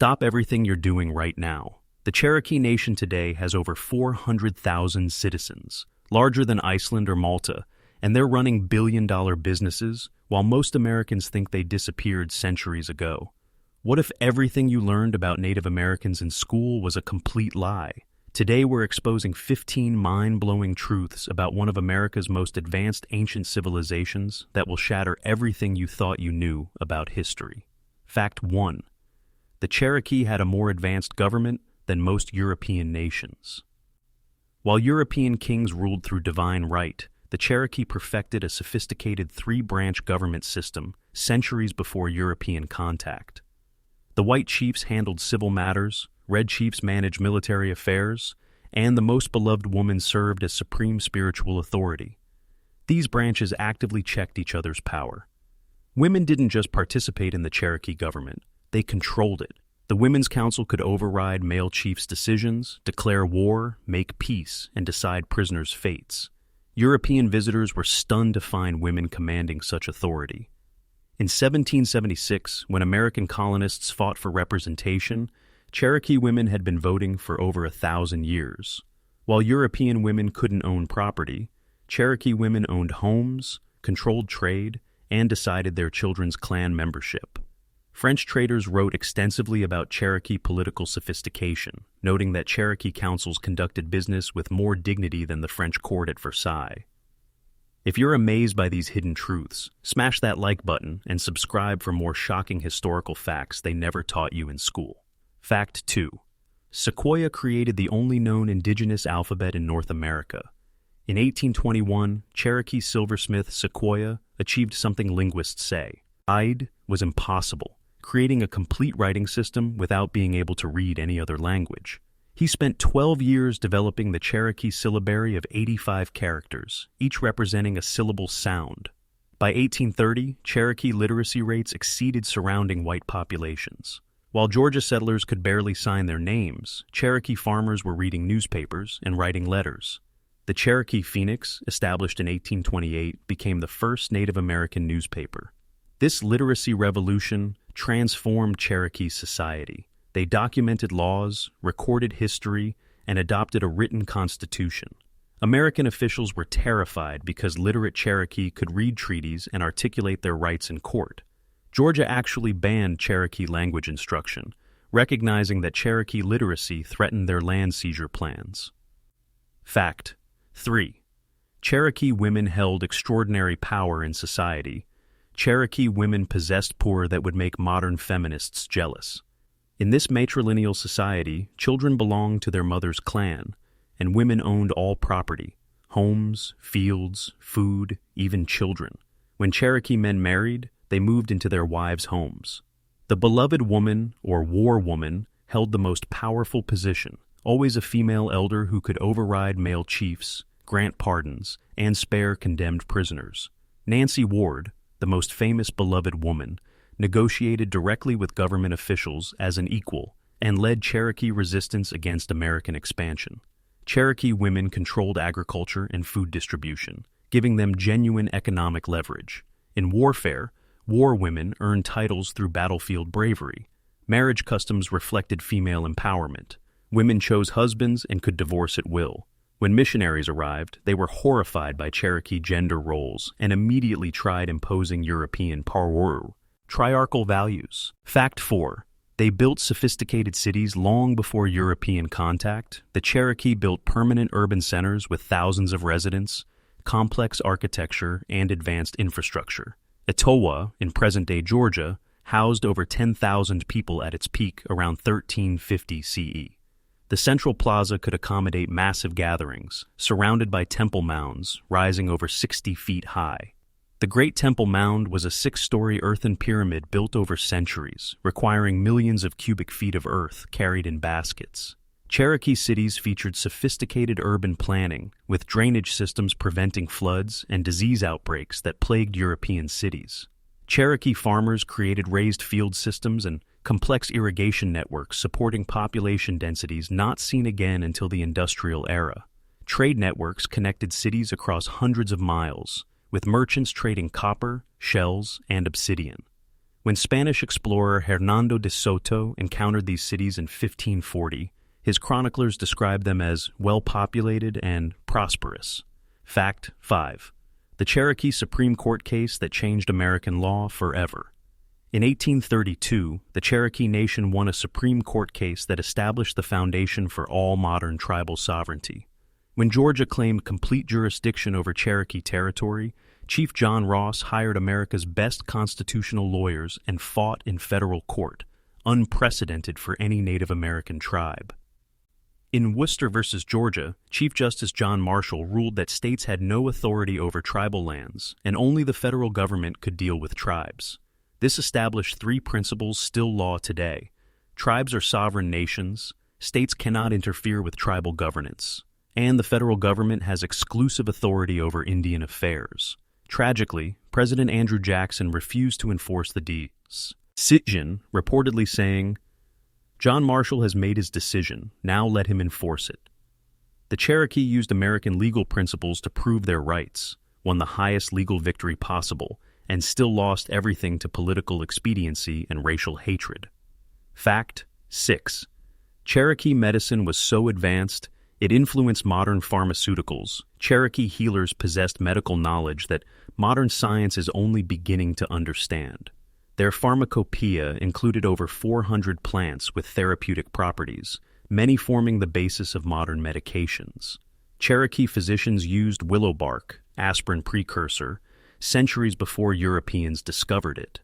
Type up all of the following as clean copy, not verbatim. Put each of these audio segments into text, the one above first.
Stop everything you're doing right now. The Cherokee Nation today has over 400,000 citizens, larger than Iceland or Malta, and they're running billion-dollar businesses while most Americans think they disappeared centuries ago. What if everything you learned about Native Americans in school was a complete lie? Today we're exposing 15 mind-blowing truths about one of America's most advanced ancient civilizations that will shatter everything you thought you knew about history. Fact 1. The Cherokee had a more advanced government than most European nations. While European kings ruled through divine right, the Cherokee perfected a sophisticated three-branch government system centuries before European contact. The white chiefs handled civil matters, red chiefs managed military affairs, and the most beloved woman served as supreme spiritual authority. These branches actively checked each other's power. Women didn't just participate in the Cherokee government, they controlled it. The Women's Council could override male chiefs' decisions, declare war, make peace, and decide prisoners' fates. European visitors were stunned to find women commanding such authority. In 1776, when American colonists fought for representation, Cherokee women had been voting for over 1,000 years. While European women couldn't own property, Cherokee women owned homes, controlled trade, and decided their children's clan membership. French traders wrote extensively about Cherokee political sophistication, noting that Cherokee councils conducted business with more dignity than the French court at Versailles. If you're amazed by these hidden truths, smash that like button and subscribe for more shocking historical facts they never taught you in school. Fact 2. Sequoyah created the only known indigenous alphabet in North America. In 1821, Cherokee silversmith Sequoyah achieved something linguists say was impossible, creating a complete writing system without being able to read any other language. He spent 12 years developing the Cherokee syllabary of 85 characters, each representing a syllable sound. By 1830, Cherokee literacy rates exceeded surrounding white populations. While Georgia settlers could barely sign their names, Cherokee farmers were reading newspapers and writing letters. The Cherokee Phoenix, established in 1828, became the first Native American newspaper. This literacy revolution transformed Cherokee society. They documented laws, recorded history, and adopted a written constitution. American officials were terrified because literate Cherokee could read treaties and articulate their rights in court. Georgia actually banned Cherokee language instruction, recognizing that Cherokee literacy threatened their land seizure plans. Fact 3. Cherokee women held extraordinary power in society. Cherokee women possessed power that would make modern feminists jealous. In this matrilineal society, children belonged to their mother's clan, and women owned all property: homes, fields, food, even children. When Cherokee men married, they moved into their wives' homes. The beloved woman, or war woman, held the most powerful position, always a female elder who could override male chiefs, grant pardons, and spare condemned prisoners. Nancy Ward, the most famous beloved woman, negotiated directly with government officials as an equal and led Cherokee resistance against American expansion. Cherokee women controlled agriculture and food distribution, giving them genuine economic leverage. In warfare, war women earned titles through battlefield bravery. Marriage customs reflected female empowerment. Women chose husbands and could divorce at will. When missionaries arrived, they were horrified by Cherokee gender roles and immediately tried imposing European triarchal values. Fact 4. They built sophisticated cities long before European contact. The Cherokee built permanent urban centers with thousands of residents, complex architecture, and advanced infrastructure. Etowah, in present-day Georgia, housed over 10,000 people at its peak around 1350 CE. The central plaza could accommodate massive gatherings, surrounded by temple mounds rising over 60 feet high. The Great Temple Mound was a 6-story earthen pyramid built over centuries, requiring millions of cubic feet of earth carried in baskets. Cherokee cities featured sophisticated urban planning, with drainage systems preventing floods and disease outbreaks that plagued European cities. Cherokee farmers created raised field systems and complex irrigation networks supporting population densities not seen again until the industrial era. Trade networks connected cities across hundreds of miles, with merchants trading copper, shells, and obsidian. When Spanish explorer Hernando de Soto encountered these cities in 1540, his chroniclers described them as well-populated and prosperous. Fact 5. The Cherokee Supreme Court case that changed American law forever. In 1832, the Cherokee Nation won a Supreme Court case that established the foundation for all modern tribal sovereignty. When Georgia claimed complete jurisdiction over Cherokee territory, Chief John Ross hired America's best constitutional lawyers and fought in federal court, unprecedented for any Native American tribe. In Worcester v. Georgia, Chief Justice John Marshall ruled that states had no authority over tribal lands, and only the federal government could deal with tribes. This established three principles still law today. Tribes are sovereign nations, states cannot interfere with tribal governance, and the federal government has exclusive authority over Indian affairs. Tragically, President Andrew Jackson refused to enforce the decision, reportedly saying, "John Marshall has made his decision, now let him enforce it." The Cherokee used American legal principles to prove their rights, won the highest legal victory possible, and still lost everything to political expediency and racial hatred. Fact 6. Cherokee medicine was so advanced, it influenced modern pharmaceuticals. Cherokee healers possessed medical knowledge that modern science is only beginning to understand. Their pharmacopoeia included over 400 plants with therapeutic properties, many forming the basis of modern medications. Cherokee physicians used willow bark, aspirin precursor, centuries before Europeans discovered it.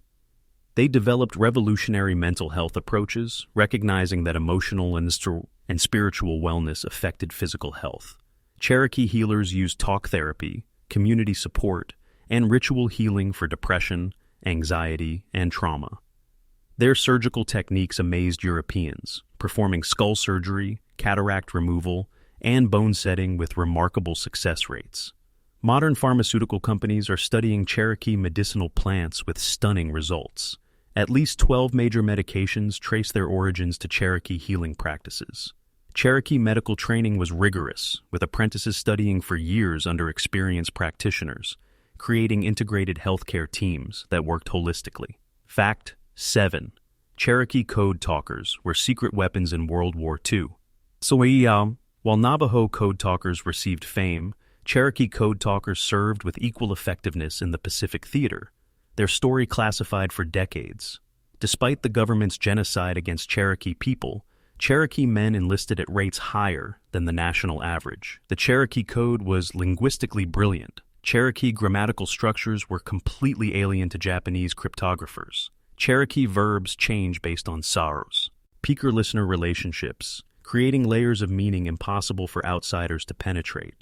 They developed revolutionary mental health approaches, recognizing that emotional and spiritual wellness affected physical health. Cherokee healers used talk therapy, community support, and ritual healing for depression, anxiety, and trauma. Their surgical techniques amazed Europeans, performing skull surgery, cataract removal, and bone setting with remarkable success rates. Modern pharmaceutical companies are studying Cherokee medicinal plants with stunning results. At least 12 major medications trace their origins to Cherokee healing practices. Cherokee medical training was rigorous, with apprentices studying for years under experienced practitioners, creating integrated healthcare teams that worked holistically. Fact 7. Cherokee code talkers were secret weapons in World War II. While Navajo code talkers received fame, Cherokee code talkers served with equal effectiveness in the Pacific Theater, their story classified for decades. Despite the government's genocide against Cherokee people, Cherokee men enlisted at rates higher than the national average. The Cherokee code was linguistically brilliant. Cherokee grammatical structures were completely alien to Japanese cryptographers. Cherokee verbs change based on sorrows. Speaker-listener relationships, creating layers of meaning impossible for outsiders to penetrate.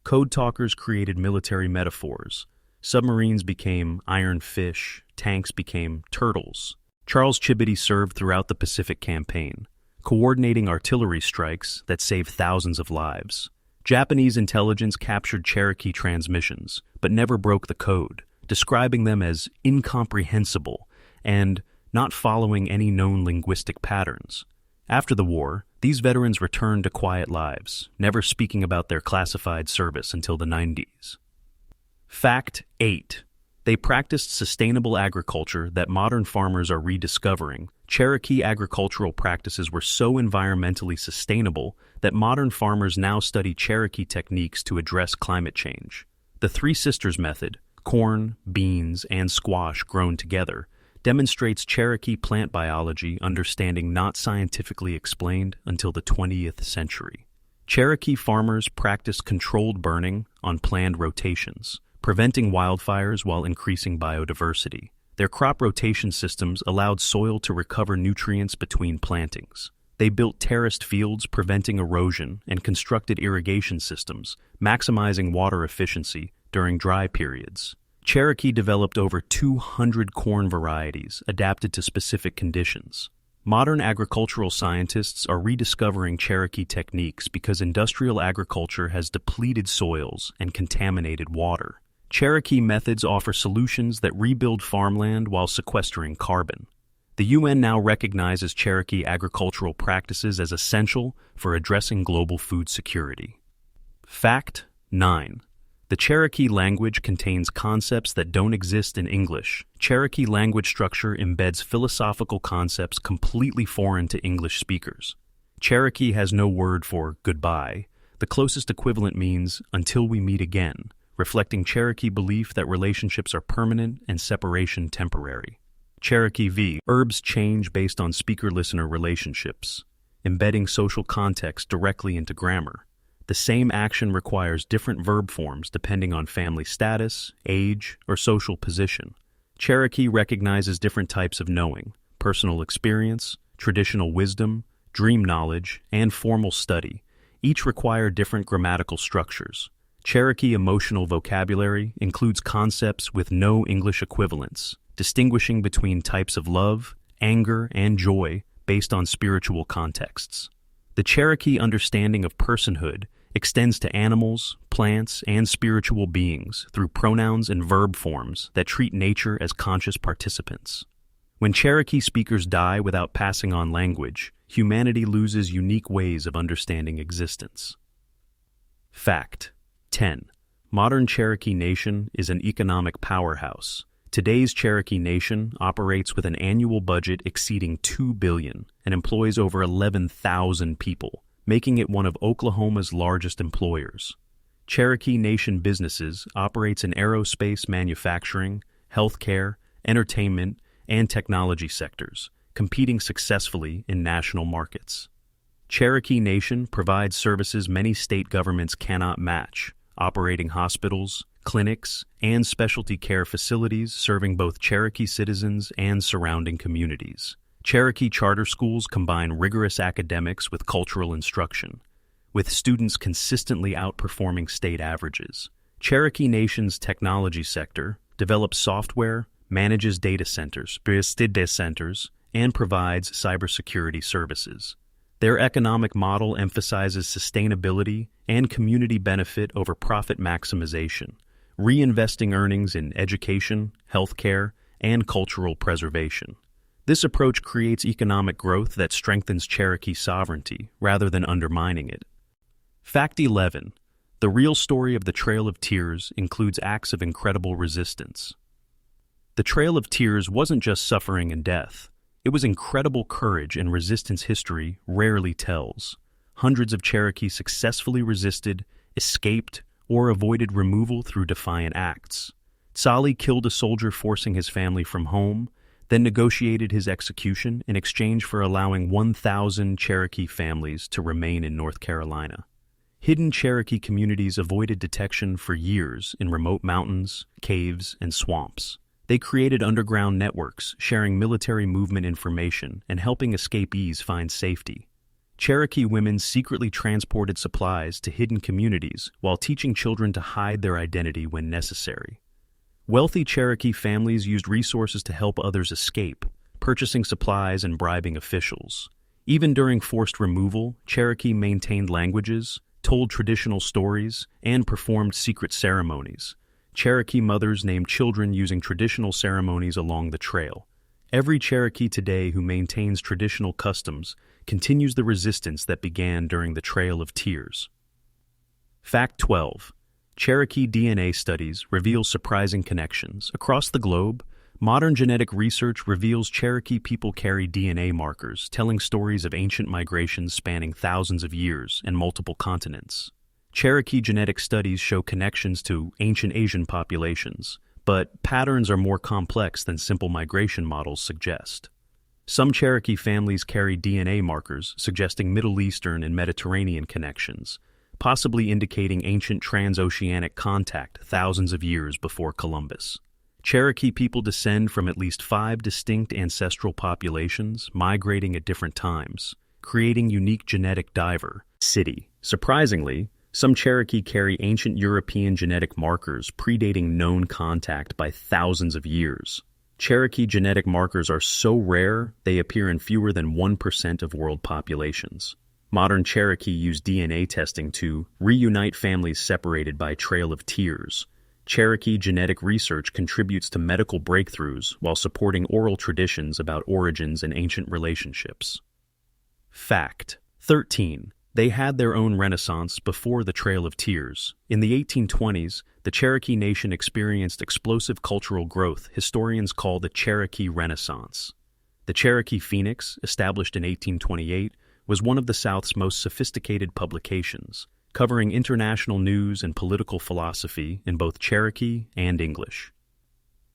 Code talkers created military metaphors. Submarines became iron fish, tanks became turtles. Charles Chibity served throughout the Pacific Campaign, coordinating artillery strikes that saved thousands of lives. Japanese intelligence captured Cherokee transmissions, but never broke the code, describing them as incomprehensible and not following any known linguistic patterns. After the war, these veterans returned to quiet lives, never speaking about their classified service until the 90s. Fact 8. They practiced sustainable agriculture that modern farmers are rediscovering. Cherokee agricultural practices were so environmentally sustainable that modern farmers now study Cherokee techniques to address climate change. The Three Sisters method, corn, beans, and squash grown together, demonstrates Cherokee plant biology understanding not scientifically explained until the 20th century. Cherokee farmers practiced controlled burning on planned rotations, preventing wildfires while increasing biodiversity. Their crop rotation systems allowed soil to recover nutrients between plantings. They built terraced fields, preventing erosion, and constructed irrigation systems, maximizing water efficiency during dry periods. Cherokee developed over 200 corn varieties adapted to specific conditions. Modern agricultural scientists are rediscovering Cherokee techniques because industrial agriculture has depleted soils and contaminated water. Cherokee methods offer solutions that rebuild farmland while sequestering carbon. The UN now recognizes Cherokee agricultural practices as essential for addressing global food security. Fact 9. The Cherokee language contains concepts that don't exist in English. Cherokee language structure embeds philosophical concepts completely foreign to English speakers. Cherokee has no word for goodbye. The closest equivalent means until we meet again, reflecting Cherokee belief that relationships are permanent and separation temporary. Cherokee V. Verbs change based on speaker-listener relationships, embedding social context directly into grammar. The same action requires different verb forms depending on family status, age, or social position. Cherokee recognizes different types of knowing: personal experience, traditional wisdom, dream knowledge, and formal study. Each require different grammatical structures. Cherokee emotional vocabulary includes concepts with no English equivalents, distinguishing between types of love, anger, and joy based on spiritual contexts. The Cherokee understanding of personhood extends to animals, plants, and spiritual beings through pronouns and verb forms that treat nature as conscious participants. When Cherokee speakers die without passing on language, humanity loses unique ways of understanding existence. Fact 10. Modern Cherokee Nation is an economic powerhouse. Today's Cherokee Nation operates with an annual budget exceeding $2 billion and employs over 11,000 people, making it one of Oklahoma's largest employers. Cherokee Nation businesses operates in aerospace manufacturing, healthcare, entertainment, and technology sectors, competing successfully in national markets. Cherokee Nation provides services many state governments cannot match, operating hospitals, clinics, and specialty care facilities serving both Cherokee citizens and surrounding communities. Cherokee charter schools combine rigorous academics with cultural instruction, with students consistently outperforming state averages. Cherokee Nation's technology sector develops software, manages data centers, and provides cybersecurity services. Their economic model emphasizes sustainability and community benefit over profit maximization, reinvesting earnings in education, healthcare, and cultural preservation. This approach creates economic growth that strengthens Cherokee sovereignty rather than undermining it. Fact 11. The real story of the Trail of Tears includes acts of incredible resistance. The Trail of Tears wasn't just suffering and death. It was incredible courage and resistance history rarely tells. Hundreds of Cherokee successfully resisted, escaped, or avoided removal through defiant acts. Tsali killed a soldier forcing his family from home, then negotiated his execution in exchange for allowing 1,000 Cherokee families to remain in North Carolina. Hidden Cherokee communities avoided detection for years in remote mountains, caves, and swamps. They created underground networks, sharing military movement information and helping escapees find safety. Cherokee women secretly transported supplies to hidden communities while teaching children to hide their identity when necessary. Wealthy Cherokee families used resources to help others escape, purchasing supplies and bribing officials. Even during forced removal, Cherokee maintained languages, told traditional stories, and performed secret ceremonies. Cherokee mothers named children using traditional ceremonies along the trail. Every Cherokee today who maintains traditional customs continues the resistance that began during the Trail of Tears. Fact 12. Cherokee DNA studies reveal surprising connections. Across the globe, modern genetic research reveals Cherokee people carry DNA markers, telling stories of ancient migrations spanning thousands of years and multiple continents. Cherokee genetic studies show connections to ancient Asian populations, but patterns are more complex than simple migration models suggest. Some Cherokee families carry DNA markers suggesting Middle Eastern and Mediterranean connections, possibly indicating ancient transoceanic contact thousands of years before Columbus. Cherokee people descend from at least 5 distinct ancestral populations migrating at different times, creating unique genetic diversity. Surprisingly, some Cherokee carry ancient European genetic markers predating known contact by thousands of years. Cherokee genetic markers are so rare they appear in fewer than 1% of world populations. Modern Cherokee use DNA testing to reunite families separated by Trail of Tears. Cherokee genetic research contributes to medical breakthroughs while supporting oral traditions about origins and ancient relationships. Fact 13. They had their own renaissance before the Trail of Tears. In the 1820s, the Cherokee Nation experienced explosive cultural growth historians call the Cherokee Renaissance. The Cherokee Phoenix, established in 1828, was one of the South's most sophisticated publications, covering international news and political philosophy in both Cherokee and English.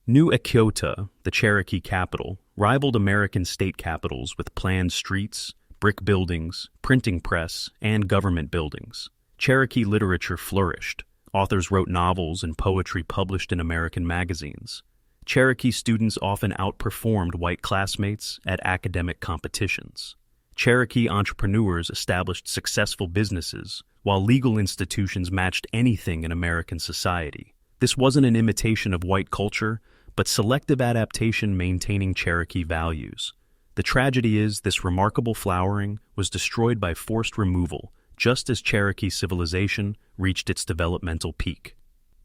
New Echota, the Cherokee capital, rivaled American state capitals with planned streets, brick buildings, printing press, and government buildings. Cherokee literature flourished. Authors wrote novels and poetry published in American magazines. Cherokee students often outperformed white classmates at academic competitions. Cherokee entrepreneurs established successful businesses, while legal institutions matched anything in American society. This wasn't an imitation of white culture, but selective adaptation maintaining Cherokee values. The tragedy is this remarkable flowering was destroyed by forced removal, just as Cherokee civilization reached its developmental peak.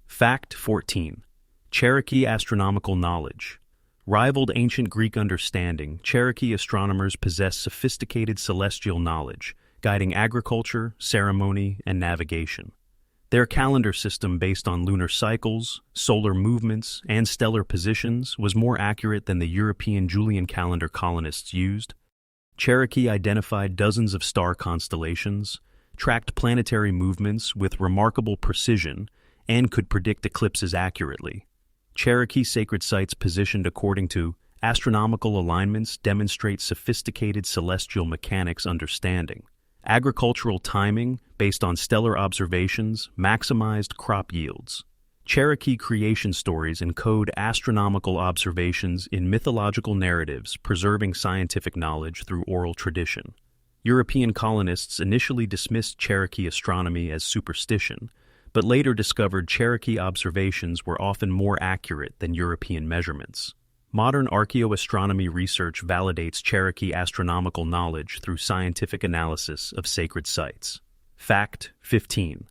Fact 14. Cherokee astronomical knowledge. Rivaled ancient Greek understanding, Cherokee astronomers possess sophisticated celestial knowledge, guiding agriculture, ceremony, and navigation. Their calendar system based on lunar cycles, solar movements, and stellar positions was more accurate than the European Julian calendar colonists used. Cherokee identified dozens of star constellations, tracked planetary movements with remarkable precision, and could predict eclipses accurately. Cherokee sacred sites positioned according to astronomical alignments demonstrate sophisticated celestial mechanics understanding. Agricultural timing, based on stellar observations, maximized crop yields. Cherokee creation stories encode astronomical observations in mythological narratives, preserving scientific knowledge through oral tradition. European colonists initially dismissed Cherokee astronomy as superstition, but later discovered Cherokee observations were often more accurate than European measurements. Modern archaeoastronomy research validates Cherokee astronomical knowledge through scientific analysis of sacred sites. Fact 15.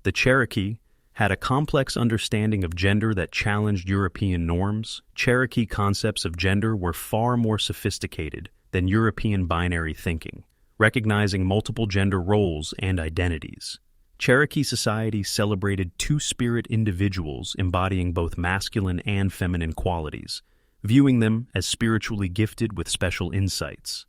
The Cherokee had a complex understanding of gender that challenged European norms. Cherokee concepts of gender were far more sophisticated than European binary thinking, recognizing multiple gender roles and identities. Cherokee society celebrated two-spirit individuals embodying both masculine and feminine qualities, viewing them as spiritually gifted with special insights.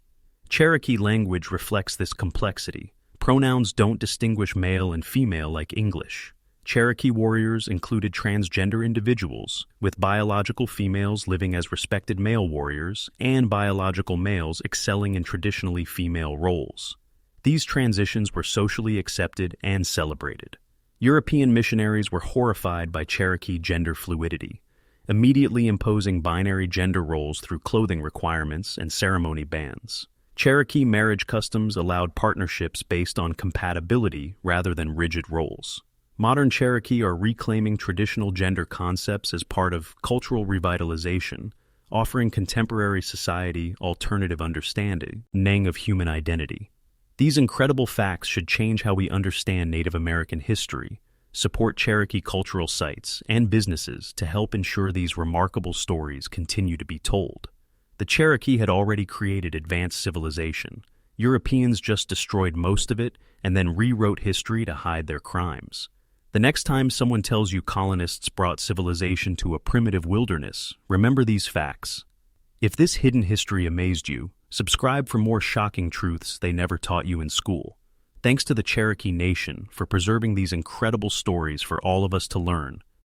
Cherokee language reflects this complexity. Pronouns don't distinguish male and female like English. Cherokee warriors included transgender individuals, with biological females living as respected male warriors and biological males excelling in traditionally female roles. These transitions were socially accepted and celebrated. European missionaries were horrified by Cherokee gender fluidity, immediately imposing binary gender roles through clothing requirements and ceremony bans. Cherokee marriage customs allowed partnerships based on compatibility rather than rigid roles. Modern Cherokee are reclaiming traditional gender concepts as part of cultural revitalization, offering contemporary society alternative understanding of human identity. These incredible facts should change how we understand Native American history, support Cherokee cultural sites and businesses to help ensure these remarkable stories continue to be told. The Cherokee had already created advanced civilization. Europeans just destroyed most of it and then rewrote history to hide their crimes. The next time someone tells you colonists brought civilization to a primitive wilderness, remember these facts. If this hidden history amazed you, subscribe for more shocking truths they never taught you in school. Thanks to the Cherokee Nation for preserving these incredible stories for all of us to learn.